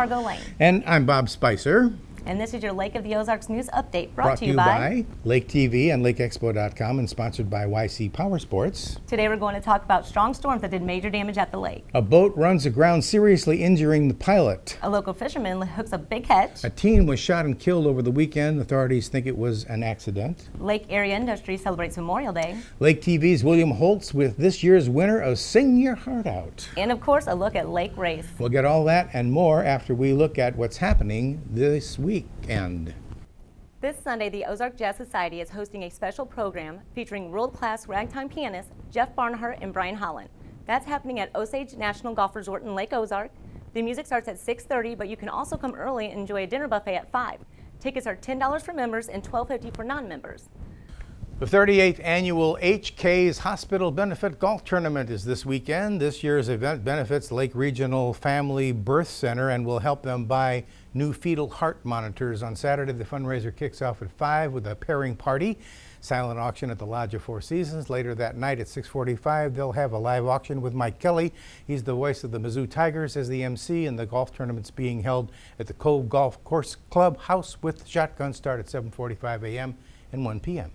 Margot Lane. And I'm Bob Spicer. And this is your Lake of the Ozarks news update brought to you by Lake TV and LakeExpo.com and sponsored by YC Powersports. Today we're going to talk about strong storms that did major damage at the lake. A boat runs aground, seriously injuring the pilot. A local fisherman hooks a big catch. A teen was shot and killed over the weekend. Authorities think it was an accident. Lake Area Industries celebrates Memorial Day. Lake TV's William Holtz with this year's winner of Sing Your Heart Out. And of course, a look at Lake Race. We'll get all that and more after we look at what's happening this weekend. This Sunday, the Ozark Jazz Society is hosting a special program featuring world-class ragtime pianists Jeff Barnhart and Brian Holland. That's happening at Osage National Golf Resort in Lake Ozark. The music starts at 6:30, but you can also come early and enjoy a dinner buffet at 5. Tickets are $10 for members and $12.50 for non-members. The 38th annual HK's Hospital Benefit Golf Tournament is this weekend. This year's event benefits Lake Regional Family Birth Center and will help them buy new fetal heart monitors. On Saturday, the fundraiser kicks off at 5 with a pairing party, silent auction at the Lodge of Four Seasons. Later that night at 6:45, they'll have a live auction with Mike Kelly. He's the voice of the Mizzou Tigers as the MC, and the golf tournament's being held at the Cove Golf Course Clubhouse with shotgun start at 7:45 a.m. and 1 p.m.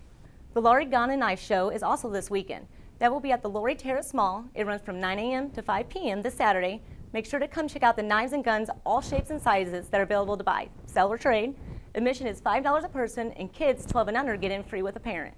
The Laurie Gun and Knife Show is also this weekend. That will be at the Laurie Terrace Mall. It runs from 9 a.m. to 5 p.m. this Saturday. Make sure to come check out the knives and guns, all shapes and sizes that are available to buy, sell, or trade. Admission is $5 a person, and kids 12 and under get in free with a parent.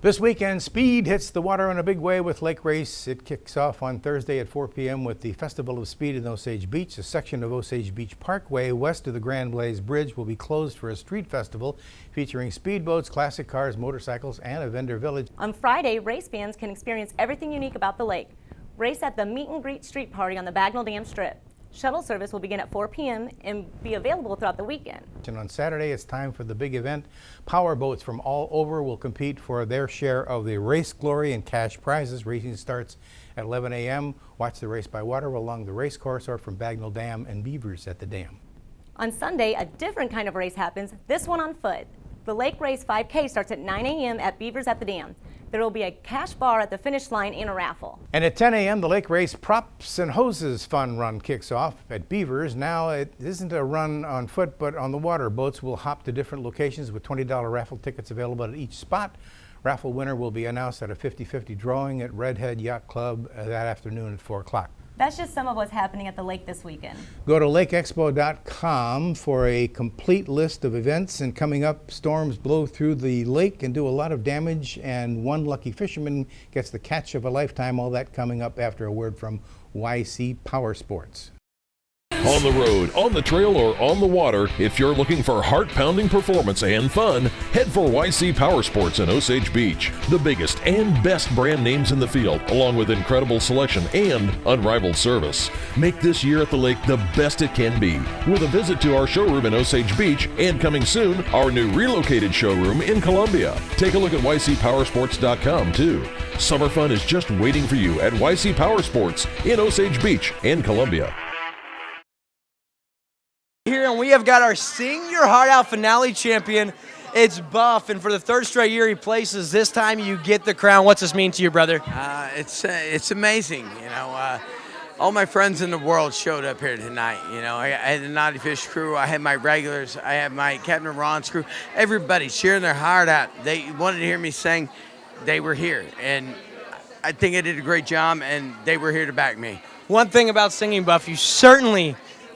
This weekend, speed hits the water in a big way with Lake Race. It kicks off on Thursday at 4 p.m. with the Festival of Speed in Osage Beach. A section of Osage Beach Parkway west of the Grand Blaze Bridge will be closed for a street festival featuring speedboats, classic cars, motorcycles, and a vendor village. On Friday, race fans can experience everything unique about the lake. Race at the Meet and Greet Street Party on the Bagnell Dam Strip. Shuttle service will begin at 4 p.m. and be available throughout the weekend. And on Saturday, it's time for the big event. Power boats from all over will compete for their share of the race glory and cash prizes. Racing starts at 11 a.m. Watch the race by water along the race course or from Bagnell Dam and Beavers at the dam. On Sunday, a different kind of race happens, this one on foot. The Lake Race 5K starts at 9 a.m. at Beavers at the dam. There will be a cash bar at the finish line and a raffle. And at 10 a.m., the Lake Race Props and Hoses Fun Run kicks off at Beavers. Now, it isn't a run on foot, but on the water. Boats will hop to different locations with $20 raffle tickets available at each spot. Raffle winner will be announced at a 50-50 drawing at Redhead Yacht Club that afternoon at 4 o'clock. That's just some of what's happening at the lake this weekend. Go to LakeExpo.com for a complete list of events. And coming up, storms blow through the lake and do a lot of damage, and one lucky fisherman gets the catch of a lifetime. All that coming up after a word from YC Powersports. On the road, on the trail, or on the water, if you're looking for heart-pounding performance and fun, head for YC Powersports in Osage Beach. The biggest and best brand names in the field, along with incredible selection and unrivaled service. Make this year at the lake the best it can be with a visit to our showroom in Osage Beach, and coming soon, our new relocated showroom in Columbia. Take a look at YCPowersports.com too. Summer fun is just waiting for you at YC Powersports in Osage Beach and Columbia. Here, and we have got our Sing Your Heart Out finale champion. It's Buff, and for the third straight year he places. This time you get the crown. What's this mean to you, brother? It's amazing. You know, all my friends in the world showed up here tonight. You know, I had the Naughty Fish crew, I had my regulars, I had my Captain Ron's crew. Everybody cheering their heart out. They wanted to hear me sing. They were here, and I think I did a great job, and they were here to back me. One thing about singing, Buff, you certainly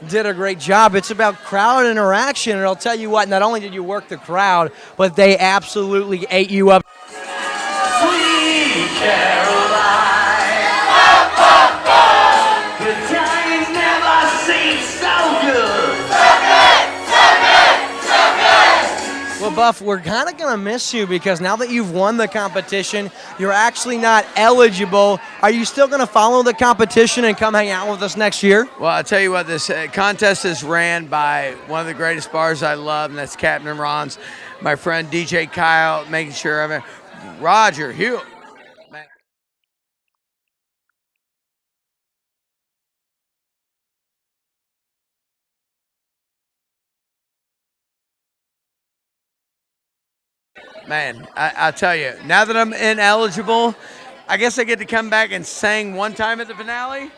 did a great job. It's about crowd interaction, and I'll tell you what, not only did you work the crowd, but they absolutely ate you up. Sweet Caroline, the times never seem so good. Well, Buff, we're kind of going to miss you because now that you've won the competition, you're actually not eligible. Are you still going to follow the competition and come hang out with us next year? Well, I'll tell you what, this contest is ran by one of the greatest bars I love, and that's Captain Ron's. My friend DJ Kyle, making sure I'm Roger Hugh. Man, I'll tell you, now that I'm ineligible, I guess I get to come back and sing one time at the finale.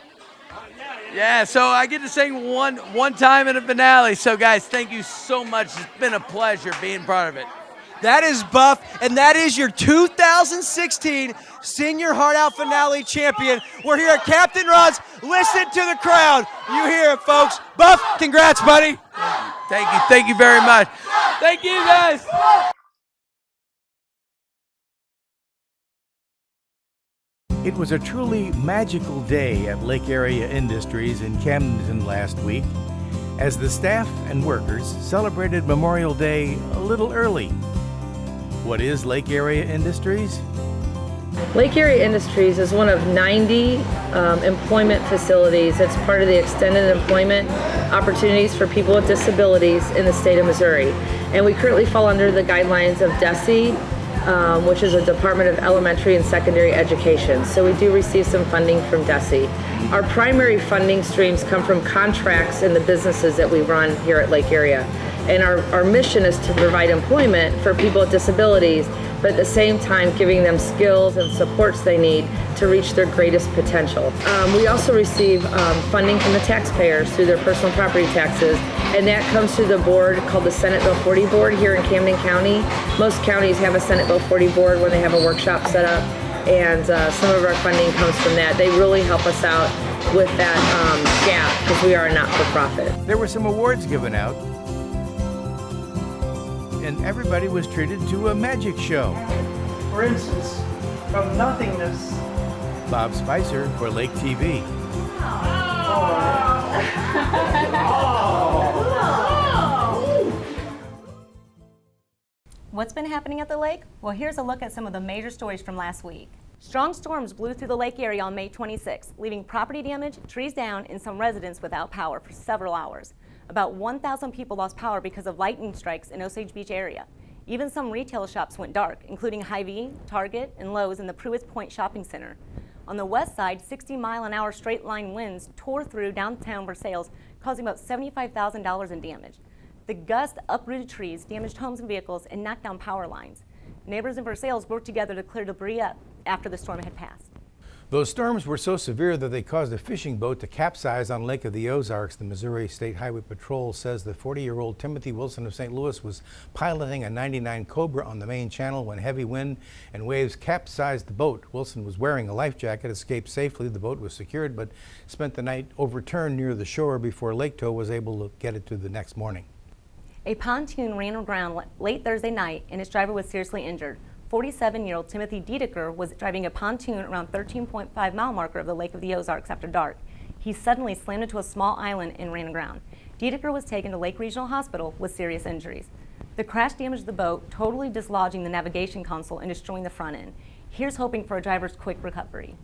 Yeah, so I get to sing one time in a finale. So guys, thank you so much. It's been a pleasure being part of it. That is Buff, and that is your 2016 Sing Your Heart Out finale champion. We're here at Captain Ron's. Listen to the crowd. You hear it, folks. Buff, congrats, buddy. Thank you very much. Thank you, guys. It was a truly magical day at Lake Area Industries in Camden last week as the staff and workers celebrated Memorial Day a little early. What is Lake Area Industries? Lake Area Industries is one of 90 employment facilities that's part of the extended employment opportunities for people with disabilities in the state of Missouri. And we currently fall under the guidelines of DESE, which is a Department of Elementary and Secondary Education. So we do receive some funding from DESE. Our primary funding streams come from contracts in the businesses that we run here at Lake Area. And our mission is to provide employment for people with disabilities, but at the same time giving them skills and supports they need to reach their greatest potential. We also receive funding from the taxpayers through their personal property taxes, and that comes through the board called the Senate Bill 40 board here in Camden County. Most counties have a Senate Bill 40 board when they have a workshop set up, and some of our funding comes from that. They really help us out with that gap because we are a not-for-profit. There were some awards given out, and everybody was treated to a magic show. For instance, from nothingness. Bob Spicer for Lake TV. What's been happening at the lake? Well, here's a look at some of the major stories from last week. Strong storms blew through the lake area on May 26, leaving property damage, trees down, and some residents without power for several hours. About 1,000 people lost power because of lightning strikes in Osage Beach area. Even some retail shops went dark, including Hy-Vee, Target, and Lowe's in the Pruitt Point Shopping Center. On the west side, 60-mile-an-hour straight-line winds tore through downtown Versailles, causing about $75,000 in damage. The gust uprooted trees, damaged homes and vehicles, and knocked down power lines. Neighbors in Versailles worked together to clear debris up after the storm had passed. Those storms were so severe that they caused a fishing boat to capsize on Lake of the Ozarks. The Missouri State Highway Patrol says the 40-year-old Timothy Wilson of St. Louis was piloting a 99 Cobra on the main channel when heavy wind and waves capsized the boat. Wilson was wearing a life jacket, escaped safely. The boat was secured, but spent the night overturned near the shore before Lake Tow was able to get it to the next morning. A pontoon ran aground late Thursday night, and its driver was seriously injured. 47-year-old Timothy Dedeker was driving a pontoon around 13.5 mile marker of the Lake of the Ozarks after dark. He suddenly slammed into a small island and ran aground. Dedeker was taken to Lake Regional Hospital with serious injuries. The crash damaged the boat, totally dislodging the navigation console and destroying the front end. Here's hoping for a driver's quick recovery.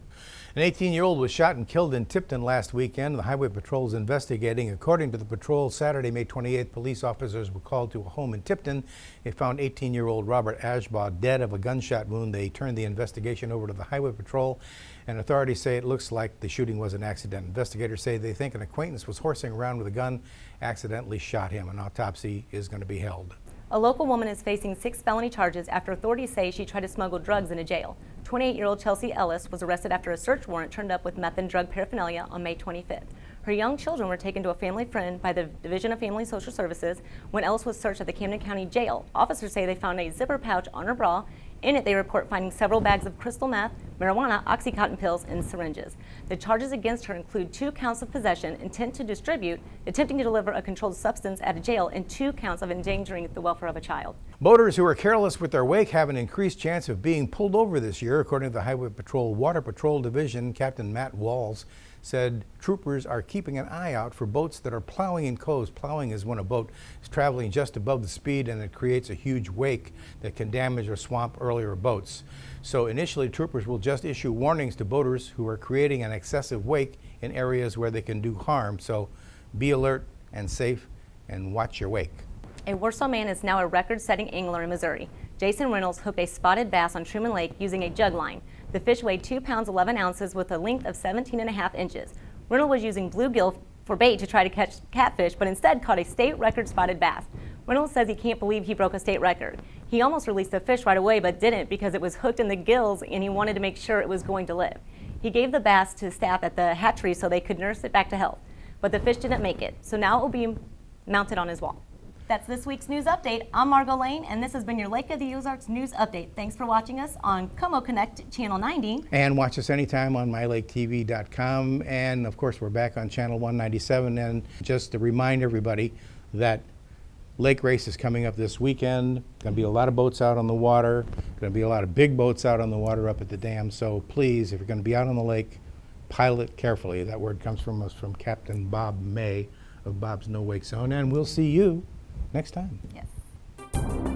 An 18-year-old was shot and killed in Tipton last weekend. The Highway Patrol is investigating. According to the patrol, Saturday, May 28th, police officers were called to a home in Tipton. They found 18-year-old Robert Ashbaugh dead of a gunshot wound. They turned the investigation over to the Highway Patrol, and authorities say it looks like the shooting was an accident. Investigators say they think an acquaintance was horsing around with a gun, accidentally shot him. An autopsy is going to be held. A local woman is facing 6 felony charges after authorities say she tried to smuggle drugs into jail. 28-year-old Chelsea Ellis was arrested after a search warrant turned up with meth and drug paraphernalia on May 25th. Her young children were taken to a family friend by the Division of Family and Social Services when Ellis was searched at the Camden County Jail. Officers say they found a zipper pouch on her bra. In it, they report finding several bags of crystal meth, marijuana, Oxycontin pills, and syringes. The charges against her include 2 counts of possession, intent to distribute, attempting to deliver a controlled substance at a jail, and 2 counts of endangering the welfare of a child. Boaters who are careless with their wake have an increased chance of being pulled over this year. According to the Highway Patrol Water Patrol Division, Captain Matt Walls said troopers are keeping an eye out for boats that are plowing in coves. Plowing is when a boat is traveling just above the speed and it creates a huge wake that can damage or swamp earlier boats. So initially, troopers will just issue warnings to boaters who are creating an excessive wake in areas where they can do harm. So be alert and safe and watch your wake. A Warsaw man is now a record-setting angler in Missouri. Jason Reynolds hooked a spotted bass on Truman Lake using a jug line. The fish weighed 2 pounds 11 ounces with a length of 17.5 inches. Reynolds was using bluegill for bait to try to catch catfish, but instead caught a state record spotted bass. Reynolds says he can't believe he broke a state record. He almost released the fish right away, but didn't because it was hooked in the gills and he wanted to make sure it was going to live. He gave the bass to staff at the hatchery so they could nurse it back to health. but the fish didn't make it. So now it will be mounted on his wall. That's this week's news update. I'm Margot Lane, and this has been your Lake of the Ozarks news update. Thanks for watching us on Como Connect Channel 90. And watch us anytime on mylaketv.com. And of course, we're back on Channel 197. And just to remind everybody that Lake Race is coming up this weekend. Going to be a lot of boats out on the water. Going to be a lot of big boats out on the water up at the dam. So please, if you're going to be out on the lake, pilot carefully. That word comes from us from Captain Bob May of Bob's No Wake Zone. And we'll see you next time. Yes.